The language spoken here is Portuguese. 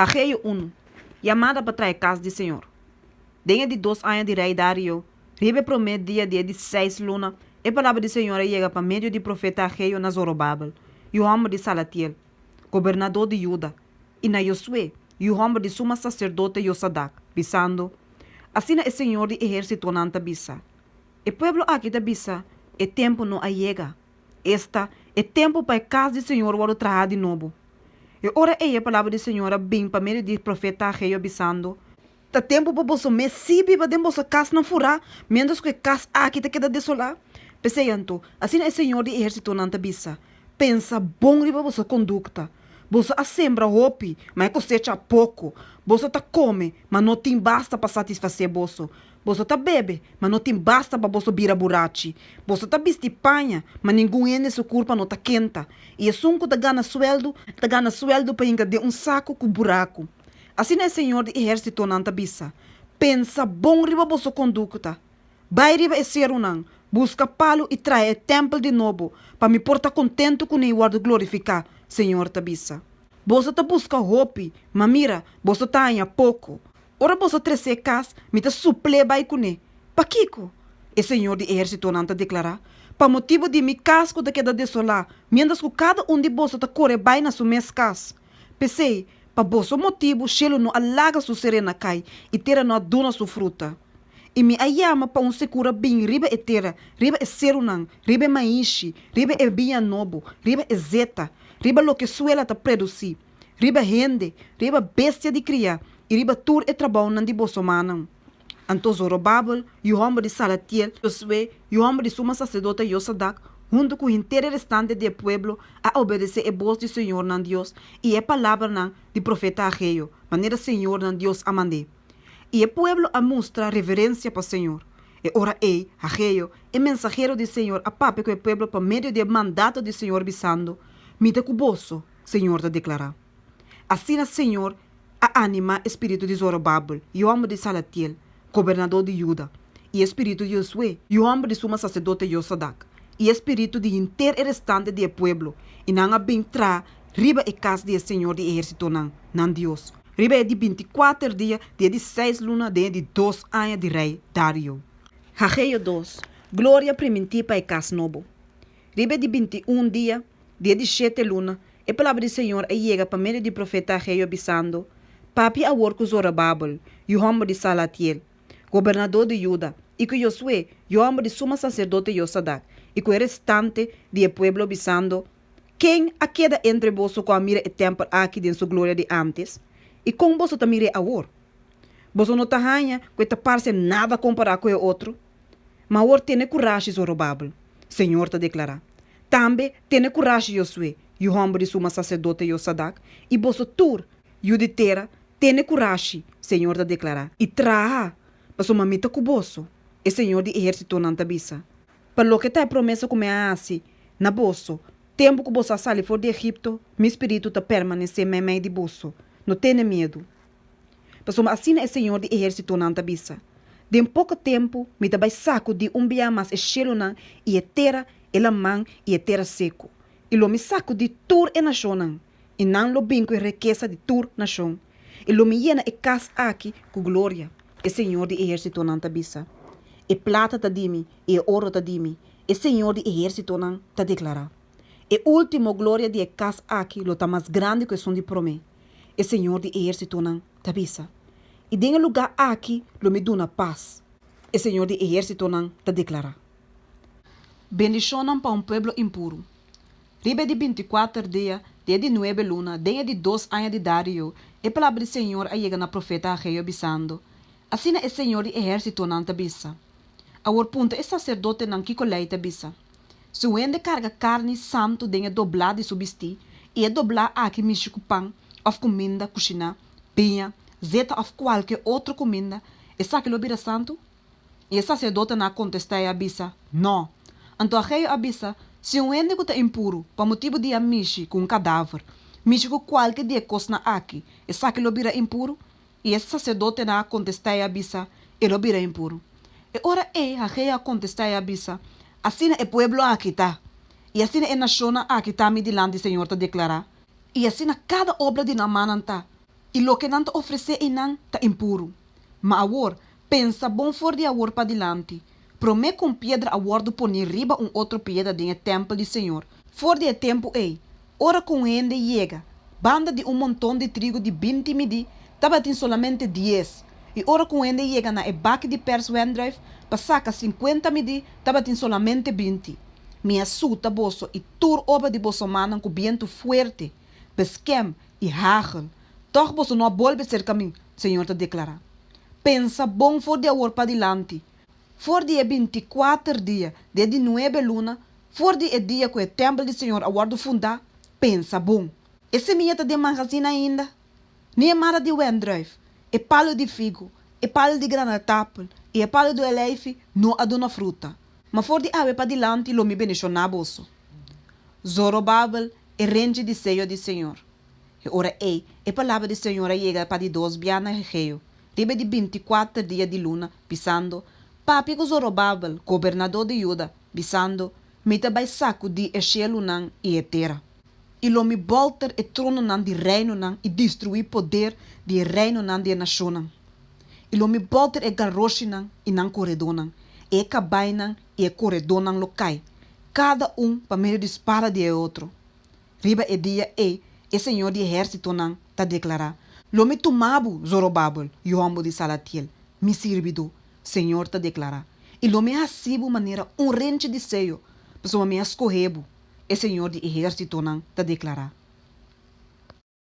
Hageio 1. Chamada para trazer casa do Senhor. Denha de 2 anos de rei Dario, ribe promete dia 16 luna, e palavra do Senhor chega para meio de profeta Hageio na Zorobabel, e o homem de Salatiel, governador de Juda, e na Josué, e o homem de suma sacerdote Yosadak, bisando, assim é o Senhor de exército nanta bisa. E pueblo aqui da bisa, é tempo não chega. Esta é tempo para a casa do Senhor o trazer de novo. E ora a palavra do Senhor bem para meio de profeta Hageio bisando, tá tempo para você messibe para dentro da casa não furar, menos que a casa aqui tá queda desolar. Pensei então, assim é o Senhor de exército nanta bisa. Pensa bom riba você conduta. Você a sembra hopi, mas cosecha pouco. Você tá come, mas não tem basta para satisfazer você. Você tá bebe, mas não tem basta para você virar burachi. Você tá veste panha, mas ninguém ende sua culpa não tá quenta. E é sunco tá ganha sueldo para engadir saco com buraco. Assim é o Senhor de exército nanta bisa. Pensa bom riba você conduta. Vai riba e ser unang. Busca palo e trai o templo de novo, para me portar contento com o guardo glorificar, Senhor Tabissa. Você tá busca hope, mas mira, você tá ainda pouco. Ora você trece cas, me tá suple vai com ele. Pa Kiko? E Senhor de exército não tá declarar, pa motivo de mi casco da queda desolar, mientras que cada de você tá corre vai na sua mes cas. Pensei, pa você motivo, chelo no alaga su serena cai, e terra no aduna su fruta. E me ayama pa secura bem riba e terra, riba e serunang, riba e maishi, riba e bia nobo, riba e zeta, riba lo que suela ta produzir, riba rende, riba bestia de cria, e riba tur e trabalho nan di bosomanang. Anto Zorobabel, e o homem de Salatiel, Josué, e o homem de suma sacerdote Yosadak, junto com o inteiro restante do pueblo, a obedecer a voz do Senhor nan Deus, e a palavra nan de profeta Hageio, maneira Senhor nan Deus a mandei. E o pueblo a mostra reverência para o Senhor. E ora Hageio, é mensageiro do Senhor, a pape com o pueblo por meio do mandato do Senhor bisando, mita cuboso, Senhor te declarar. Assim o Senhor a anima espírito de Zorobabel, e o homem de Salatiel, governador de Juda, e espírito de Josué, e o homem de suma sacerdote Yosadak, e espírito de inteiro restante do pueblo, e não a bem tra riba e casa do Senhor de exército nan Deus. Riba é de 24 dias, dia de 6 luna, dia de 2 anos de rei Dario. Hageio 2. Glória primitiva e casa novo. Riba de 21 dias, dia de 7 luna, e a palavra do Senhor chega para meio de profeta Hageio bisando, papi a worco Zorobabel, e o homem de Salatiel, governador de Juda, e com Josué, e o homem de suma sacerdote Yosadak, e com o restante do pueblo bisando, quem a queda entre vós com a mira e templo aqui de sua glória de antes? E com você também é agora. Você não está ranha, que está parece nada comparar com o outro. Mas agora tem coragem, Zorobabel. Senhor te declara. Também tem coragem, Josué, e o homem de suma sacerdote Yosadak, e você tur, e o de terra, tem coragem, Senhor te declara. E traha, para sua mamita com você, e Senhor de exército não te bisa. Para lo que está promessa como é assim, na bolso, tempo que você sai fora de Egipto, meu espírito está permanecer em meio de bolso. Não tenha medo. Mas assim é o Senhor de exército não te bisa. De pouco tempo, me vai saco de bia mas cheiro não, e é terra, e la man, e é terra seco. E lo me saco de tur e nação não, e não lo binco e riqueza de tur nação. E lo me llena e casa aqui com glória. E Senhor de exército não te bisa. E plata te dimi, e ouro te dimi, e Senhor de exército não te declara. E último glória de casa aqui, lo tá mais grande que som de promê. E Senhor de exército não te bisa. E dengue lugar aqui, lo me duna paz. E Senhor de exército não te declara. Bendição para pueblo impuro. Ribe de 24 dias, dia de 9 luna, dia de 2 anos de Dario, e palavra do Senhor a chega na profeta Hageio bisando. Assim é o Senhor de exército não te bisa. Agora punto é sacerdote não que colei te bisa. Se o ende carga carne santo dengue doblar de subesti, e é doblar aqui michico pão, of comida, cozinha, pinha, zeta of qualquer outra comida, e sabe que lo bira santo? E o sacerdote não contesta a bisa, não. Então Hageio abisa, se um ende que está impuro, por motivo de amishi com cadáver, mishi com qualquer dia cosna aqui, e sabe que lo bira impuro? E esse sacerdote não contesta a bisa, e lo bira impuro. E ora Hageio contesta a bisa, assim é o pueblo aqui tá, e assim é a nação aqui tá me dilante Senhor te declarar. E assim cada obra de Naaman tá. E lo que não te oferecer e não tá impuro. Mas agora, pensa bom for de agora para dilante. Promete com pedra agora de pôr riba outro pedra dentro do templo do Senhor. For de tempo ei, ora com ele chega. Banda de montão de trigo de 20 midi, tava tem solamente 10. E ora com ele chega na ebaque de Pers Wendrive, para saca 50 midi, tava tem solamente 20. Minha suta bolso e tur oba de bolso manan com viento fuerte, besquem e hagel. Toch bolso não volve ser caminho, Senhor te declara. Pensa bom for de agora para dilante. For de 24 dias, de 9 luna, for de dia que o templo do Senhor agora fundar, pensa bom. Esse minha tá de magazine ainda. Nem mara de Wendrive, e palo de figo, e palo de granatapel, e palo do eleife, não aduna fruta. Mas for de ave para dilante, lo me beneficiona bolso. Zorobabel é rente de seio do Senhor. E ora ei, a palavra do Senhor chega para de 2 biana regeio. Ribe de 24 dias de luna, pisando, papi com Zorobabel, governador de Juda, pisando, meta by saco de eshelo nan e etera. E lo me volter e trono nan de reino nan e destruir poder de reino nan de nação nan. E lo me volter e garroshi nan e nan corredor nan, e cabai nan e corredor nan locai. Cada para meio dispara de outro. Riba e dia e Senhor de exército nan ta declarar. Lo me tomabu Zorobabel, Yoambo de Salatiel, me servido, Senhor ta declarar. E lo me hasibu maneira rente de seio, pessoa me escorrebo, e Senhor de exército nan ta declarar.